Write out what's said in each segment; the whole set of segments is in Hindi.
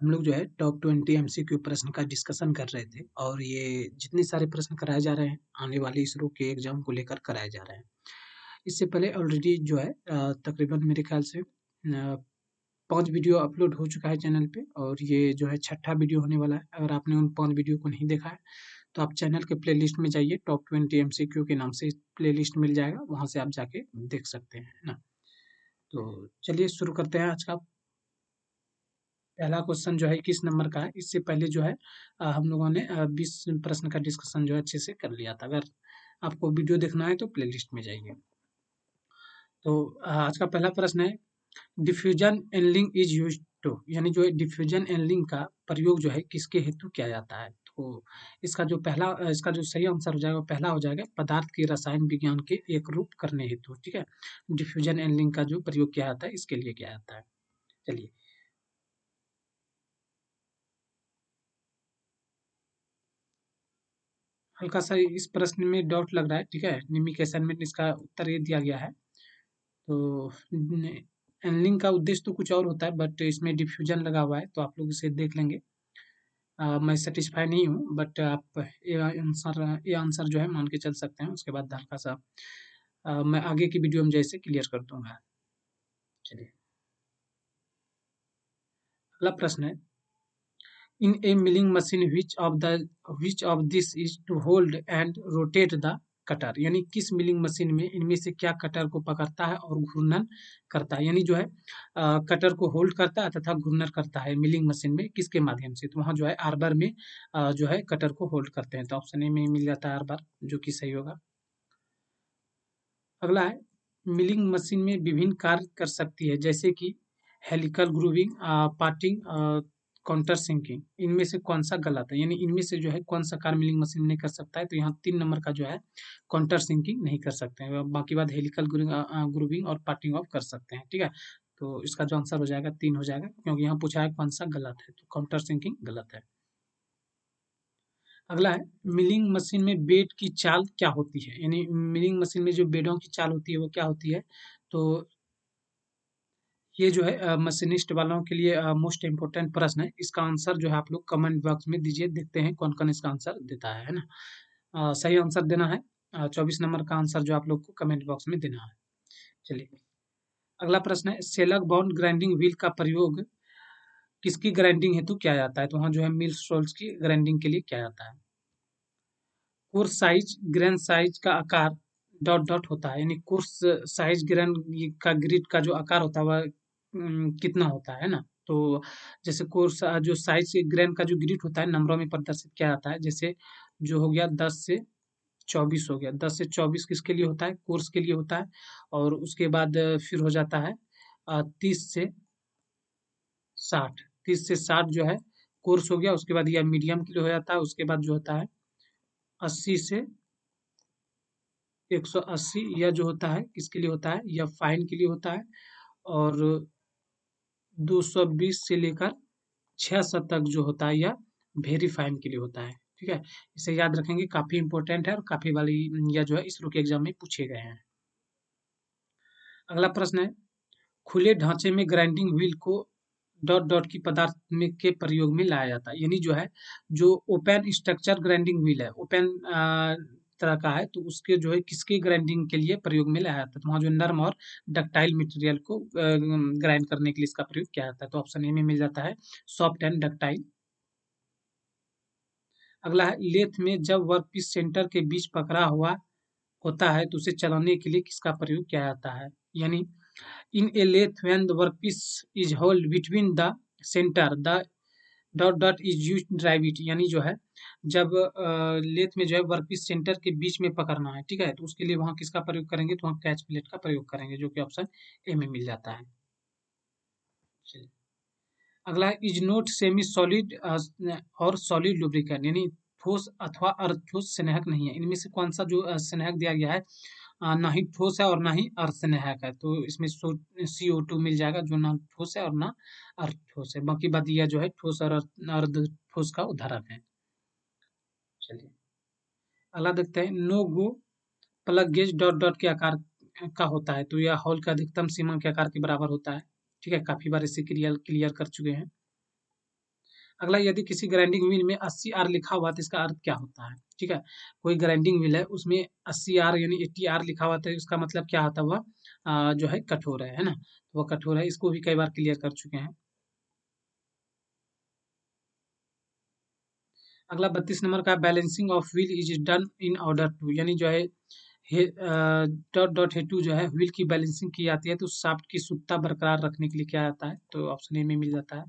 हम लोग जो है टॉप 20 एमसीक्यू प्रश्न का डिस्कशन कर रहे थे और ये जितने सारे प्रश्न कराए जा रहे हैं आने वाले इसरो के एग्जाम को लेकर कराए जा रहे हैं। इससे पहले ऑलरेडी जो है तकरीबन मेरे ख्याल से 5 वीडियो अपलोड हो चुका है चैनल पे और ये जो है छठा वीडियो होने वाला है। अगर आपने उन 5 वीडियो को नहीं देखा है तो आप चैनल के प्लेलिस्ट में जाइए, टॉप 20 एमसीक्यू के नाम से प्लेलिस्ट मिल जाएगा, वहाँ से आप जाके देख सकते हैं, है ना? तो चलिए शुरू करते हैं आज का पहला क्वेश्चन जो है 21 नंबर का है। इससे पहले जो है हम लोगों ने 20 प्रश्न का डिस्कशन जो है अच्छे से कर लिया था। अगर आपको वीडियो देखना है तो प्लेलिस्ट में जाइए। तो आज का पहला प्रश्न है, डिफ्यूजन एनलिंग इज यूज टू, यानी जो है डिफ्यूजन एनलिंग का प्रयोग जो है किसके हेतु किया जाता है? तो इसका जो सही आंसर हो जाएगा वो पहला हो जाएगा, पदार्थ के रसायन विज्ञान के एकरूप करने हेतु। ठीक है, डिफ्यूजन एनलिंग का जो प्रयोग किया जाता है इसके लिए किया जाता है। चलिए, हल्का सा इस प्रश्न में डाउट लग रहा है। ठीक है, निम्न के असाइनमेंट इसका उत्तर ये दिया गया है। तो एनलिंग का उद्देश्य तो कुछ और होता है, बट इसमें डिफ्यूजन लगा हुआ है तो आप लोग इसे देख लेंगे। मैं सेटिस्फाई नहीं हूँ, बट आप ये आंसर जो है मान के चल सकते हैं। उसके बाद हल्का सा मैं आगे की वीडियो में जैसे क्लियर कर दूंगा। चलिए, अगला प्रश्न है, in a milling machine which of this is to hold and rotate the cutter, यानी किस मिलिंग मशीन में इनमें से क्या कटर को पकड़ता है और घूर्णन करता है? यानी जो है कटर को होल्ड करता है तथा घूर्णन करता है मिलिंग मशीन में किसके माध्यम से? तो वहाँ जो है आर्बर में जो है कटर को होल्ड करते हैं। तो ऑप्शन ए में मिल जाता है आर्बर, जो कि सही होगा। अगला है, मिलिंग मशीन में विभिन्न कार्य कर सकती है जैसे कि helical grooving, parting, counter sinking. इनमें से कौन सा गलत है? यानी इनमें से जो है कौन सा कार्य मिलिंग मशीन नहीं कर सकता है? तो यहाँ 3 नंबर का जो है काउंटर सिंकिंग नहीं कर सकते हैं। बाकी बात हेलिकल ग्रूविंग और पार्टिंग ऑफ कर सकते हैं। ठीक है, तो इसका जो आंसर हो जाएगा 3 हो जाएगा, क्योंकि यहाँ पूछा है कौन सा गलत है, तो काउंटर सिंकिंग गलत है। अगला है, मिलिंग मशीन में बेड की चाल क्या होती है? यानी मिलिंग मशीन में जो बेडों की चाल होती है वो क्या होती है? तो ये जो है मशीनिस्ट वालों के लिए मोस्ट इम्पोर्टेंट प्रश्न है। इसका आंसर जो है आप लोग कमेंट बॉक्स में दीजिए, देखते हैं कौन कौन इसका आंसर देता है ना? सही आंसर देना है। 24 नंबर का आंसर जो आप लोग को कमेंट बॉक्स में देना है। चलिए, अगला प्रश्न है, सेलक बाउंड ग्राइंडिंग व्हील का प्रयोग किसकी ग्राइंडिंग हेतु किया जाता है? तो वहाँ जो है मिल्स रोल्स की ग्राइंडिंग के लिए किया जाता है। कोर्स साइज, ग्रेन साइज का आकार डॉट डॉट होता है, यानी कोर्स साइज ग्रेन का ग्रिड का जो आकार होता है वह कितना होता है ना? तो जैसे कोर्स जो साइज ग्रेन का जो ग्रिड होता है नंबरों में प्रदर्शित किया जाता है। जैसे जो हो गया 10 से 24 हो गया, 10 से 24 किसके लिए होता है? कोर्स के लिए होता है। और उसके बाद फिर हो जाता है 30 से 60, 30 से 60 जो है कोर्स हो गया। उसके बाद यह मीडियम के लिए हो जाता है। उसके बाद जो होता है 80 से 180, यह जो होता है किसके लिए होता है? यह फाइन के लिए होता है। और 220 से लेकर 66 तक जो होता है यह वेरी फाइन के लिए होता है। ठीक है, इसे याद रखेंगे, काफी इंपॉर्टेंट है और काफी वाली यह जो है इसरो के एग्जाम में पूछे गए हैं। अगला प्रश्न है, खुले ढांचे में grinding wheel co dot dot की पदार्थ में के प्रयोग में लाया जाता है। यानी जो है जो ओपन स्ट्रक्चर ग्राइंडिंग व्हील है, ओपन तरह का है, तो उसके जो है किसके ग्राइंडिंग के लिए प्रयोग में लाया जाता है? तो वहाँ जो नर्म और डक्टाइल मटेरियल को ग्राइंड करने के लिए इसका प्रयोग किया जाता है। तो ऑप्शन ए में मिल जाता है सॉफ्ट एंड डक्टाइल। अगला है, लेथ में जब वर्कपीस सेंटर के बीच पकड़ा हुआ होता है तो उसे चलाने के लिए किसका प्रयोग किया जाता है? यानी in a lathe when the workpiece is hold between the centre the dot dot is use drive it. यानी जो है जब लेथ में जो है वर्कपीस सेंटर के बीच में पकड़ना है, ठीक है, तो उसके लिए वहाँ किसका प्रयोग करेंगे? तो वहाँ कैच प्लेट का प्रयोग करेंगे, जो कि ऑप्शन ए में मिल जाता है। चलिए, अगला है, इज नोट सेमी सॉलिड और सॉलिड लुब्रिकेंट, यानी ठोस अथवा अर्धठोस स्नेहक नहीं है। इनमें से कौन सा जो स्नेहक दिया गया है? ना ही ठोस है और ना ही अर्धस्नेहक है। तो इसमें CO2 मिल जाएगा, जो ना ठोस है और ना अर्धठोस है। बाकी बात यह जो है ठोस और अर्धठोस का उदाहरण है। चलिए, अगला देखते हैं, no go plug gauge dot dot के आकार का होता है। तो यह हॉल का अधिकतम सीमा के आकार के बराबर होता है। ठीक है, काफी बार इसे क्लियर क्लियर कर चुके हैं। अगला, यदि किसी ग्राइंडिंग व्हील में 80 आर लिखा हुआ है तो इसका अर्थ क्या होता है? ठीक है, कोई ग्राइंडिंग व्हील है उसमें 80 आर यानी 80 आर लिखा हुआ था, इसका मतलब क्या होता हुआ जो है कठोर है ना? तो वो कठोर है, इसको भी कई बार क्लियर कर चुके हैं। अगला 32 नंबर का, balancing of wheel is done in order to, यानी जो है डॉट डॉट हेतु जो है व्हील की बैलेंसिंग की जाती है तो शाफ्ट की शुद्धता बरकरार रखने के लिए क्या आता है? तो ऑप्शन ए में मिल जाता है।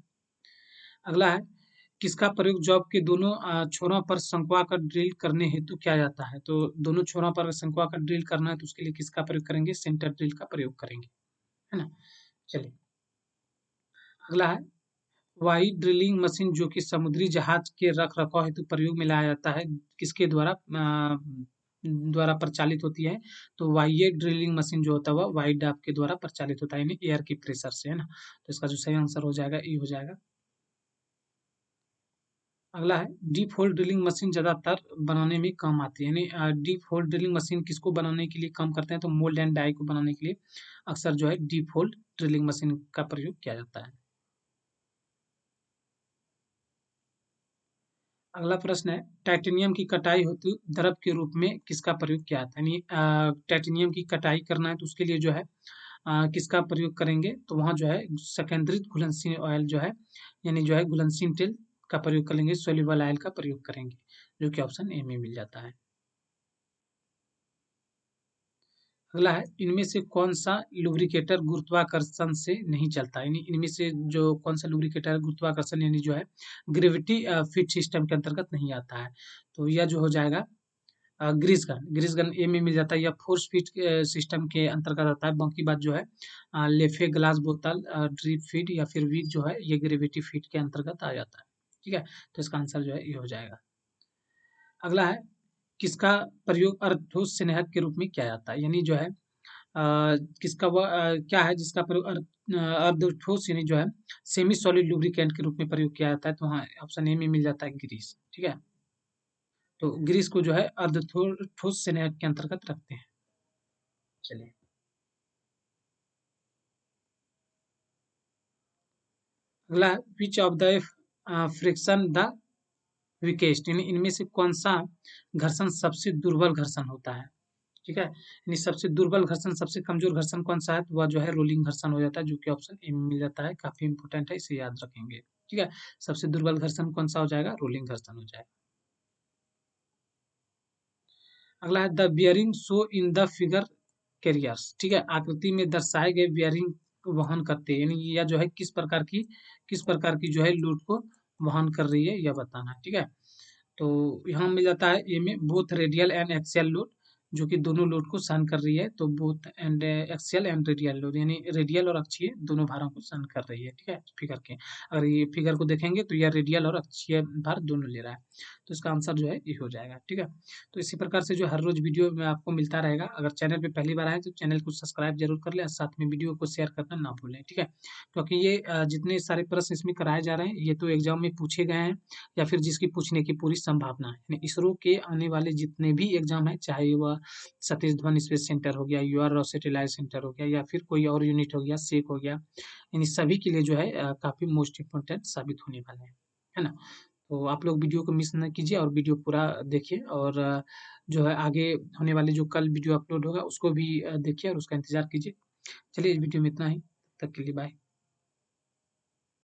अगला है, किसका प्रयोग जॉब के दोनों छोरों पर शंक्वाकार ड्रिल करने हेतु किया जाता है? तो दोनों छोरों पर शंक्वाकार ड्रिल करना है तो उसके लिए किसका प्रयोग करेंगे? सेंटर ड्रिल का प्रयोग करेंगे, है ना? चलिए, अगला है, वाही ड्रिलिंग मशीन जो कि समुद्री जहाज के रख रखाव हेतु प्रयोग में लाया जाता है, किसके द्वारा द्वारा प्रचालित होती है? तो वाह्य ड्रिलिंग मशीन जो होता है वह वाइड डाप के द्वारा प्रचालित होता है, यानी एयर की प्रेशर से, है ना? तो इसका जो सही आंसर हो जाएगा ई हो जाएगा। अगला है, डीप होल ड्रिलिंग मशीन ज्यादातर बनाने में काम आती है, यानी डीप होल ड्रिलिंग मशीन किसको बनाने के लिए काम करते हैं? तो मोल्ड एंड डाई को बनाने के लिए अक्सर जो है डीप होल ड्रिलिंग मशीन का प्रयोग किया जाता है। अगला प्रश्न है, टाइटेनियम की कटाई हेतु द्रव के रूप में किसका प्रयोग किया जाता है? यानी टाइटेनियम की कटाई करना है तो उसके लिए जो है किसका प्रयोग करेंगे? तो वहाँ जो है सेकेंडरी घुलनशील ऑयल जो है, यानी जो है घुलनशील तेल का प्रयोग करेंगे, सोल्यूबल ऑयल का प्रयोग करेंगे, जो कि ऑप्शन ए में मिल जाता है। अगला है, इनमें से कौन सा लुब्रिकेटर गुरुत्वाकर्षण से नहीं चलता? यानी इनमें से जो कौन सा लुब्रिकेटर गुरुत्वाकर्षण यानी जो है ग्रेविटी फीड सिस्टम के अंतर्गत नहीं आता है? तो यह जो हो जाएगा ग्रीस गन, ग्रीस गन ए में मिल जाता है, या फोर्स फीड सिस्टम के अंतर्गत आता है। बाकी बात जो है लेफे ग्लास बोतल, ड्रिप फीड या फिर विक जो है ये ग्रेविटी फीड के अंतर्गत आ जाता है। ठीक है, तो इसका आंसर जो है ये हो जाएगा। अगला है, किसका प्रयोग अर्धठोस स्नेहक के रूप में किया जाता है? यानी जो है किसका वह क्या है जिसका प्रयोग अर्धठोस यानी जो है सेमी सॉलिड लुब्रिकेंट के रूप में प्रयोग किया जाता है? तो हाँ, ऑप्शन ए में मिल जाता है ग्रीस। ठीक है, तो ग्रीस को जो है ठोस स्नेहक के अंतर्गत रखते हैं। चलिए, अगला है, which of the friction the weakest, यानी इनमें से कौन सा घर्षण सबसे दुर्बल घर्षण होता है? ठीक है, यानी सबसे दुर्बल घर्षण, सबसे कमजोर घर्षण कौन सा है? तो वह जो है रोलिंग घर्षण हो जाता है, जो कि ऑप्शन ए में मिल जाता है। काफी इंपोर्टेंट है, इसे याद रखेंगे। ठीक है, सबसे दुर्बल घर्षण कौन सा हो जाएगा? रोलिंग घर्षण हो जाएगा। अगला है, the bearing show in the figure carriers, ठीक है, आकृति में दर्शाए गए बियरिंग को वहन करते हैं, यानी यह जो है किस प्रकार की जो है लोड को वहन कर रही है यह बताना है। ठीक है, तो यहाँ मिल जाता है ए में both radial and axial load, जो कि दोनों लोड को सहन कर रही है। तो both and axial and radial load, यानी रेडियल और अक्षीय दोनों भारों को सहन कर रही है। ठीक है, फिगर के अगर ये फिगर को देखेंगे तो यह रेडियल और अक्षीय भार दोनों ले रहा है, तो इसका आंसर जो है ये हो जाएगा। ठीक है, तो इसी प्रकार से जो हर रोज वीडियो में आपको मिलता रहेगा। अगर चैनल पे पहली बार आए तो चैनल को सब्सक्राइब जरूर कर ले और साथ में वीडियो को शेयर करना ना भूलें। ठीक है, क्योंकि ये जितने सारे प्रश्न इसमें कराए जा रहे हैं ये तो एग्जाम में पूछे गए हैं या फिर जिसकी पूछने की पूरी संभावना है। यानी इसरो के आने वाले जितने भी एग्जाम है, चाहे वह सतीश धवन स्पेस सेंटर हो गया, यूआर सैटेलाइट सेंटर हो गया, या फिर कोई और यूनिट हो गया, सेक हो गया, इन सभी के लिए जो है काफी मोस्ट इम्पोर्टेंट साबित होने वाले हैं, है ना? तो आप लोग वीडियो को मिस न कीजिए और वीडियो पूरा देखिए, और जो है आगे होने वाले जो कल वीडियो अपलोड होगा उसको भी देखिए और उसका इंतजार कीजिए। चलिए, इस वीडियो में इतना ही, तब तक के लिए बाय।